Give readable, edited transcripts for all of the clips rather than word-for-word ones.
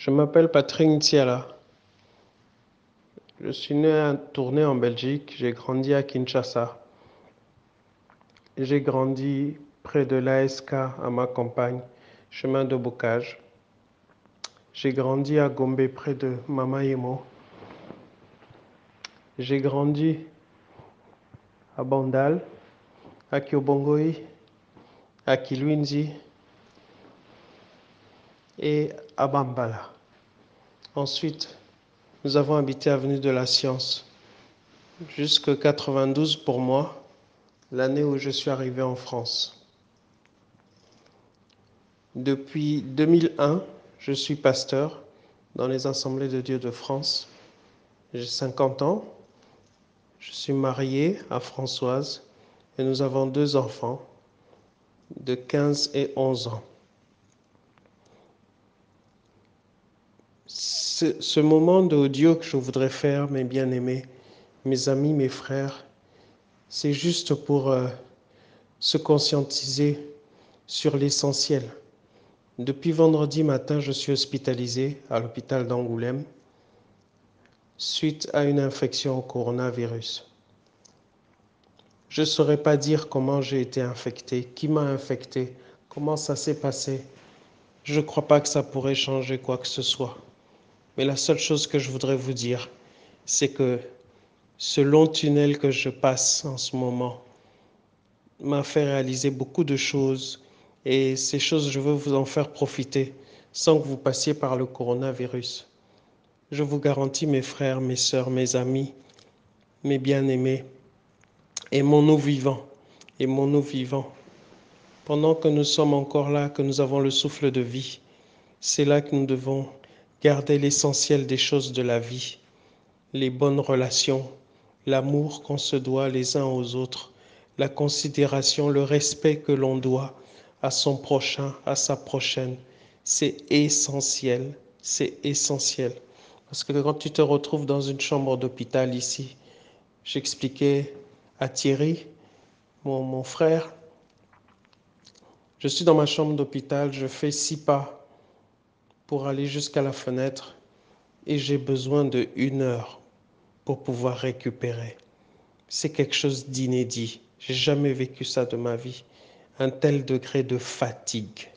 Je m'appelle Patrick Ntiala. Je suis né à Tournai en Belgique. J'ai grandi à Kinshasa. J'ai grandi près de l'ASK à ma campagne, chemin de Bocage. J'ai grandi à Gombe près de Mamaïemo. J'ai grandi à Bandal, à Kiobongoi, à Kilwinzi et à Bambala. Ensuite, nous avons habité avenue de la Science jusqu'en 92 pour moi, l'année où je suis arrivé en France. Depuis 2001, je suis pasteur dans les Assemblées de Dieu de France. J'ai 50 ans. Je suis marié à Françoise et nous avons 2 enfants de 15 et 11 ans. Ce moment d'audio que je voudrais faire, mes bien-aimés, mes amis, mes frères, c'est juste pour se conscientiser sur l'essentiel. Depuis vendredi matin, je suis hospitalisé à l'hôpital d'Angoulême suite à une infection au coronavirus. Je ne saurais pas dire comment j'ai été infecté, qui m'a infecté, comment ça s'est passé. Je ne crois pas que ça pourrait changer quoi que ce soit. Mais la seule chose que je voudrais vous dire, c'est que ce long tunnel que je passe en ce moment m'a fait réaliser beaucoup de choses et ces choses, je veux vous en faire profiter sans que vous passiez par le coronavirus. Je vous garantis, mes frères, mes sœurs, mes amis, mes bien-aimés, aimons-nous vivants, aimons-nous vivants. Pendant que nous sommes encore là, que nous avons le souffle de vie, c'est là que nous devons garder l'essentiel des choses de la vie, les bonnes relations, l'amour qu'on se doit les uns aux autres, la considération, le respect que l'on doit à son prochain, à sa prochaine. C'est essentiel, c'est essentiel. Parce que quand tu te retrouves dans une chambre d'hôpital ici, j'expliquais à Thierry, mon frère, je suis dans ma chambre d'hôpital, je fais 6 pas pour aller jusqu'à la fenêtre et j'ai besoin de 1 heure pour pouvoir récupérer. C'est quelque chose d'inédit. J'ai jamais vécu ça de ma vie. Un tel degré de fatigue.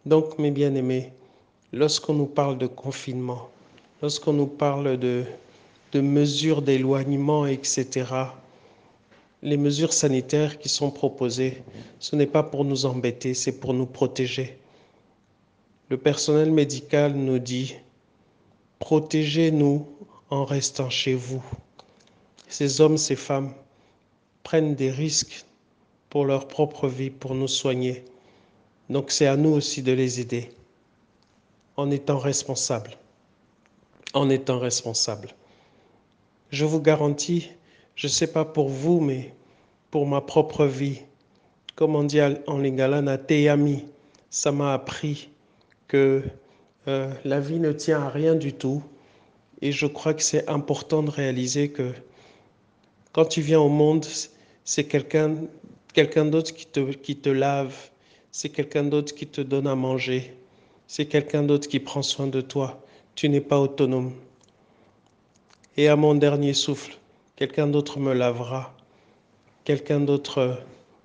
Donc, mes bien-aimés, lorsqu'on nous parle de confinement, lorsqu'on nous parle de mesures d'éloignement, etc., les mesures sanitaires qui sont proposées, ce n'est pas pour nous embêter, c'est pour nous protéger. Le personnel médical nous dit, protégez-nous en restant chez vous. Ces hommes, ces femmes prennent des risques pour leur propre vie, pour nous soigner. Donc c'est à nous aussi de les aider en étant responsables. En étant responsables. Je vous garantis, je ne sais pas pour vous, mais pour ma propre vie, comme on dit en lingala, na teyami, ça m'a appris que la vie ne tient à rien du tout. Et je crois que c'est important de réaliser que quand tu viens au monde, c'est quelqu'un d'autre qui te lave, c'est quelqu'un d'autre qui te donne à manger, c'est quelqu'un d'autre qui prend soin de toi. Tu n'es pas autonome. Et à mon dernier souffle, quelqu'un d'autre me lavera, quelqu'un d'autre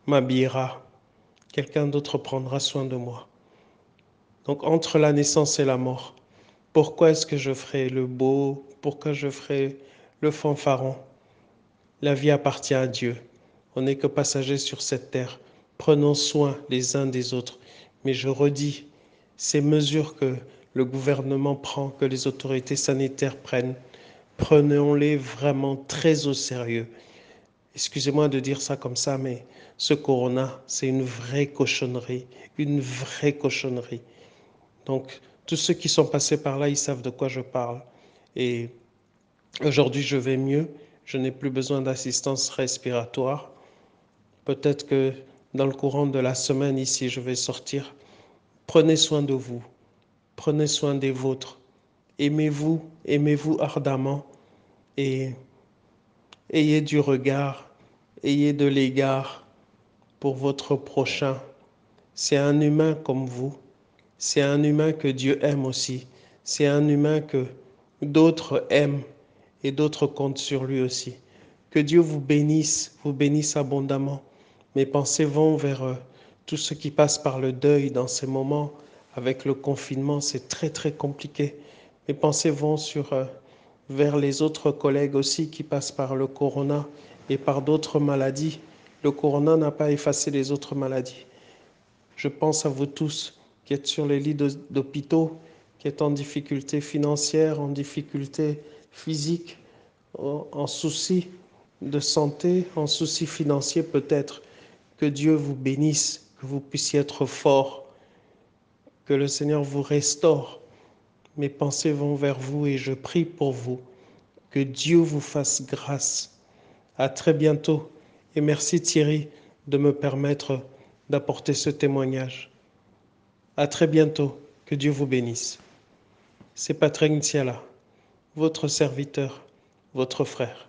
m'habillera, quelqu'un d'autre prendra soin de moi. Donc entre la naissance et la mort, pourquoi est-ce que je ferai le beau? Pourquoi je ferai le fanfaron? La vie appartient à Dieu. On n'est que passagers sur cette terre. Prenons soin les uns des autres. Mais je redis, ces mesures que le gouvernement prend, que les autorités sanitaires prennent, prenons-les vraiment très au sérieux. Excusez-moi de dire ça comme ça, mais ce corona, c'est une vraie cochonnerie. Une vraie cochonnerie. Donc, tous ceux qui sont passés par là, ils savent de quoi je parle. Et aujourd'hui, je vais mieux. Je n'ai plus besoin d'assistance respiratoire. Peut-être que dans le courant de la semaine ici, je vais sortir. Prenez soin de vous. Prenez soin des vôtres. Aimez-vous ardemment et ayez du regard, ayez de l'égard pour votre prochain. C'est un humain comme vous. C'est un humain que Dieu aime aussi. C'est un humain que d'autres aiment et d'autres comptent sur lui aussi. Que Dieu vous bénisse abondamment. Mes pensées vont vers tout ce qui passe par le deuil dans ces moments. Avec le confinement, c'est très très compliqué. Mes pensées vont vers les autres collègues aussi qui passent par le corona et par d'autres maladies. Le corona n'a pas effacé les autres maladies. Je pense à vous tous qui êtes sur les lits d'hôpitaux, qui êtes en difficulté financière, en difficulté physique, en souci de santé, en souci financier peut-être. Que Dieu vous bénisse, que vous puissiez être forts, que le Seigneur vous restaure. Mes pensées vont vers vous et je prie pour vous. Que Dieu vous fasse grâce. À très bientôt et merci Thierry de me permettre d'apporter ce témoignage. À très bientôt. Que Dieu vous bénisse. C'est Patrick Ntiala, votre serviteur, votre frère.